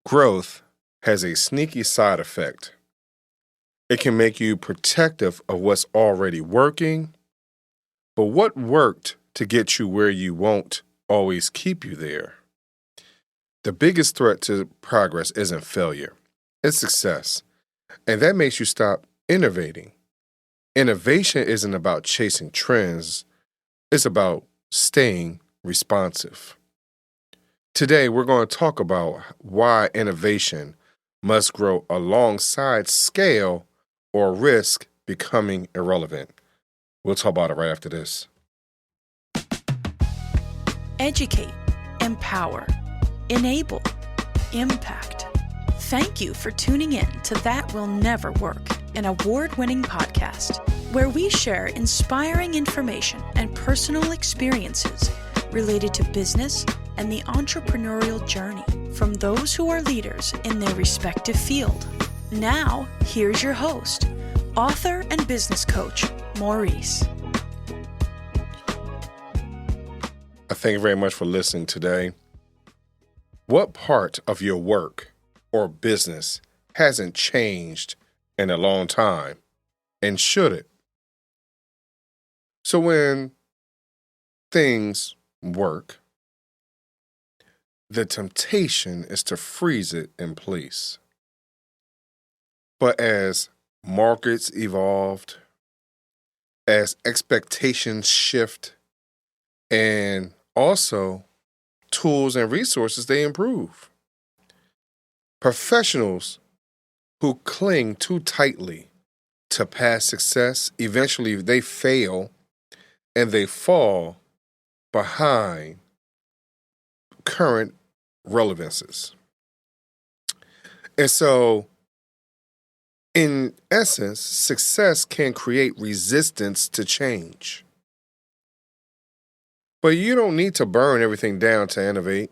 Growth has a sneaky side effect. It can make you protective of what's already working, but what worked to get you where you won't always keep you there. The biggest threat to progress isn't failure, it's success. And that makes you stop innovating. Innovation isn't about chasing trends, it's about staying responsive. Today, we're going to talk about why innovation must grow alongside scale or risk becoming irrelevant. We'll talk about it right after this. Educate, empower, enable, impact. Thank you for tuning in to That Will Never Work, an award-winning podcast where we share inspiring information and personal experiences related to business and the entrepreneurial journey from those who are leaders in their respective field. Now, here's your host, author and business coach, Maurice. I thank you very much for listening today. What part of your work or business hasn't changed in a long time, and should it? So when things work, the temptation is to freeze it in place. But as markets evolved, as expectations shift, and also tools and resources, they improve. Professionals who cling too tightly to past success, eventually they fail and they fall behind current relevances. And so, in essence, success can create resistance to change. But you don't need to burn everything down to innovate.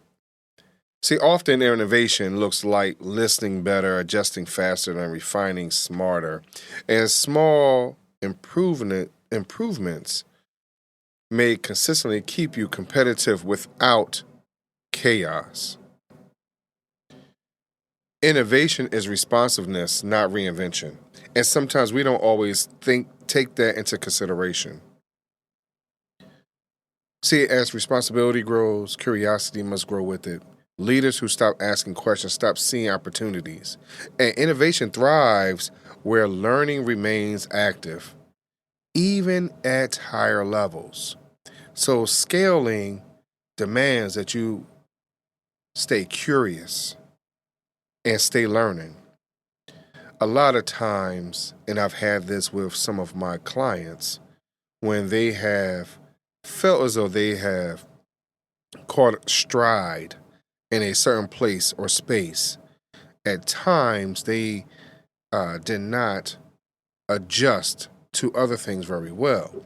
See, often innovation looks like listening better, adjusting faster, and refining smarter. And small improvements may consistently keep you competitive without chaos. Innovation is responsiveness, not reinvention. And sometimes we don't always take that into consideration. See, as responsibility grows, curiosity must grow with it. Leaders who stop asking questions stop seeing opportunities. And innovation thrives where learning remains active, even at higher levels. So scaling demands that you stay curious and stay learning. A lot of times, and I've had this with some of my clients, when they have felt as though they have caught stride in a certain place or space, at times they did not adjust to other things very well.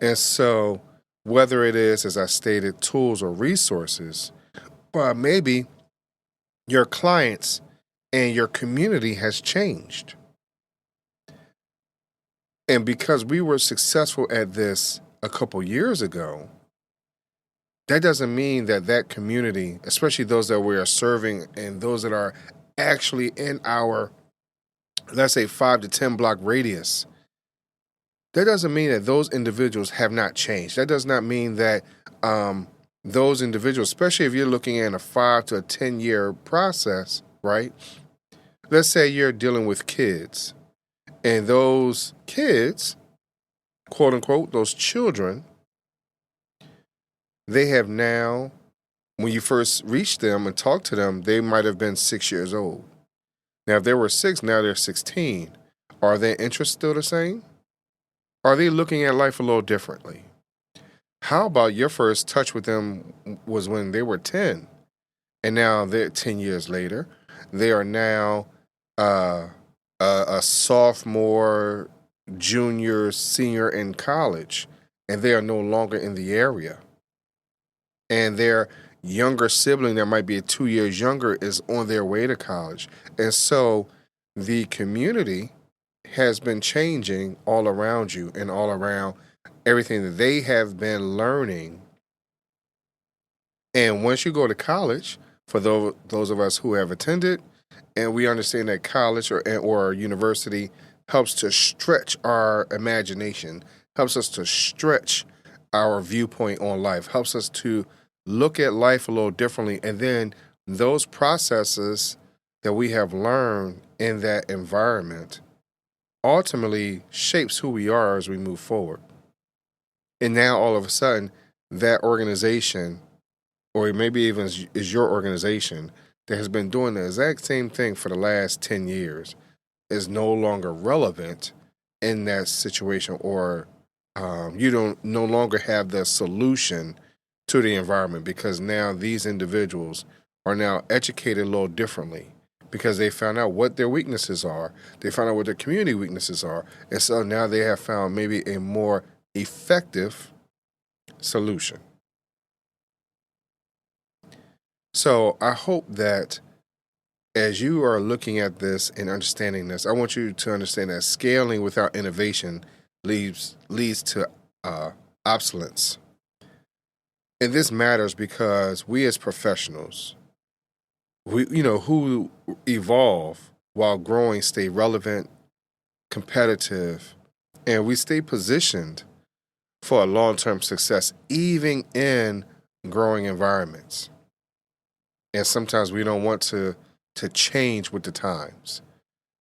And so, whether it is, as I stated, tools or resources, but maybe your clients and your community has changed. And because we were successful at this a couple years ago, that doesn't mean that community, especially those that we are serving and those that are actually in our, let's say, 5 to 10 block radius, that doesn't mean that those individuals have not changed. That does not mean that those individuals, especially if you're looking at a 5 to a 10-year process, right? Let's say you're dealing with kids, and those kids, quote unquote, those children, they have now, when you first reach them and talk to them, they might have been 6 years old. Now, if they were 6, now they're 16. Are their interests still the same? Are they looking at life a little differently? How about your first touch with them was when they were 10, and now they're 10 years later. They are now a sophomore, junior, senior in college, and they are no longer in the area. And their younger sibling that might be 2 years younger is on their way to college. And so the community has been changing all around you and all around everything that they have been learning. And once you go to college, for those of us who have attended, and we understand that college or university helps to stretch our imagination, helps us to stretch our viewpoint on life, helps us to look at life a little differently. And then those processes that we have learned in that environment ultimately shapes who we are as we move forward. And now all of a sudden, that organization, or maybe even is your organization that has been doing the exact same thing for the last 10 years, is no longer relevant in that situation, or you don't no longer have the solution to the environment, because now these individuals are now educated a little differently because they found out what their weaknesses are. They found out what their community weaknesses are. And so now they have found maybe a more effective solution. So I hope that as you are looking at this and understanding this, I want you to understand that scaling without innovation leads to obsolescence. And this matters because we as professionals, who evolve while growing, stay relevant, competitive, and we stay positioned for a long-term success, even in growing environments. And sometimes we don't want to change with the times.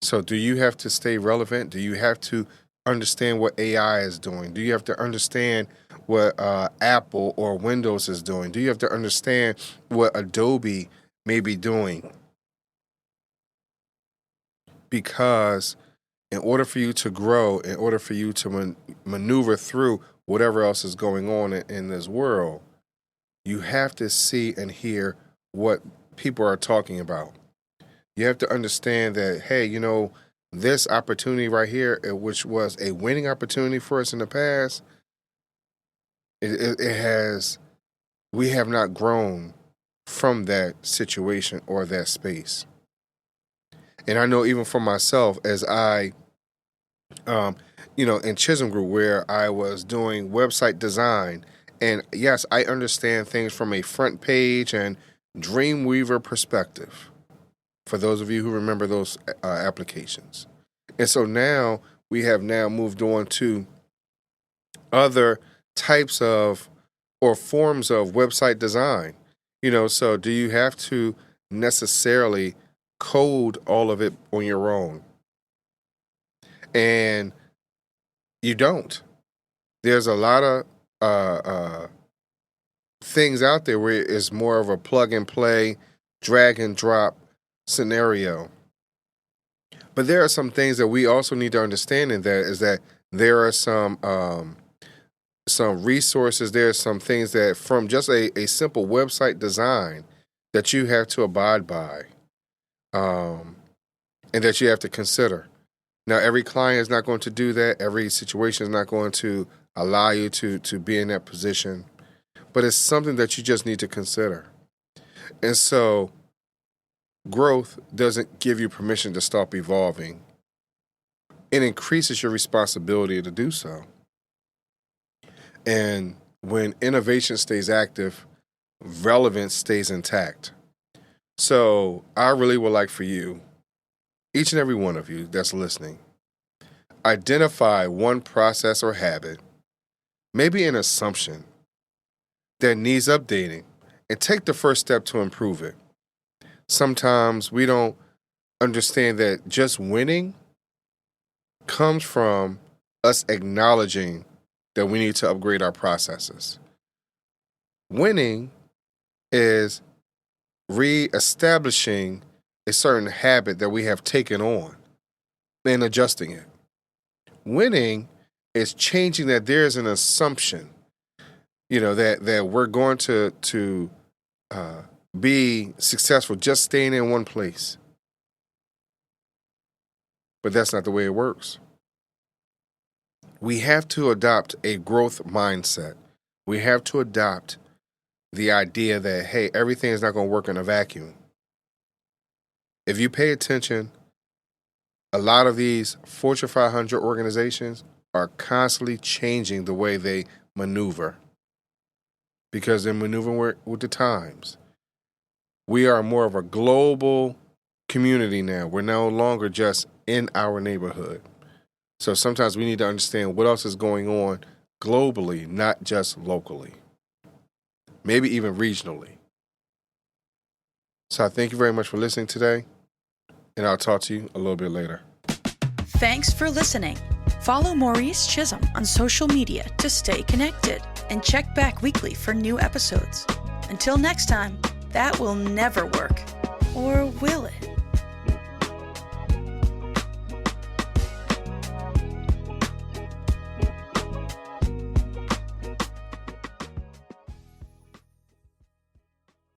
So do you have to stay relevant? Do you have to understand what AI is doing? Do you have to understand what Apple or Windows is doing? Do you have to understand what Adobe may be doing? Because in order for you to grow, in order for you to maneuver through whatever else is going on in this world, you have to see and hear what people are talking about. You have to understand that, hey, this opportunity right here, which was a winning opportunity for us in the past, we have not grown from that situation or that space. And I know even for myself, as I, in Chisholm Group, where I was doing website design, and yes, I understand things from a front page and Dreamweaver perspective, for those of you who remember those applications. And so now we have moved on to other types of or forms of website design. So do you have to necessarily code all of it on your own? And you don't. There's a lot of things out there where it's more of a plug and play, drag and drop scenario. But there are some things that we also need to understand in that is that there are some resources, there are some things that from just a simple website design that you have to abide by, and that you have to consider. Now, every client is not going to do that. Every situation is not going to allow you to be in that position. But it's something that you just need to consider. And so growth doesn't give you permission to stop evolving. It increases your responsibility to do so. And when innovation stays active, relevance stays intact. So I really would like for you, each and every one of you that's listening, identify one process or habit, maybe an assumption that needs updating, and take the first step to improve it. Sometimes we don't understand that just winning comes from us acknowledging that we need to upgrade our processes. Winning is reestablishing a certain habit that we have taken on and adjusting it. Winning is changing that there's an assumption, that we're going to be successful just staying in one place. But that's not the way it works. We have to adopt a growth mindset. We have to adopt the idea that, hey, everything is not going to work in a vacuum. If you pay attention, a lot of these Fortune 500 organizations are constantly changing the way they maneuver because they're maneuvering with the times. We are more of a global community now. We're no longer just in our neighborhood. So sometimes we need to understand what else is going on globally, not just locally, maybe even regionally. So I thank you very much for listening today, and I'll talk to you a little bit later. Thanks for listening. Follow Maurice Chisholm on social media to stay connected and check back weekly for new episodes. Until next time, that will never work. Or will it?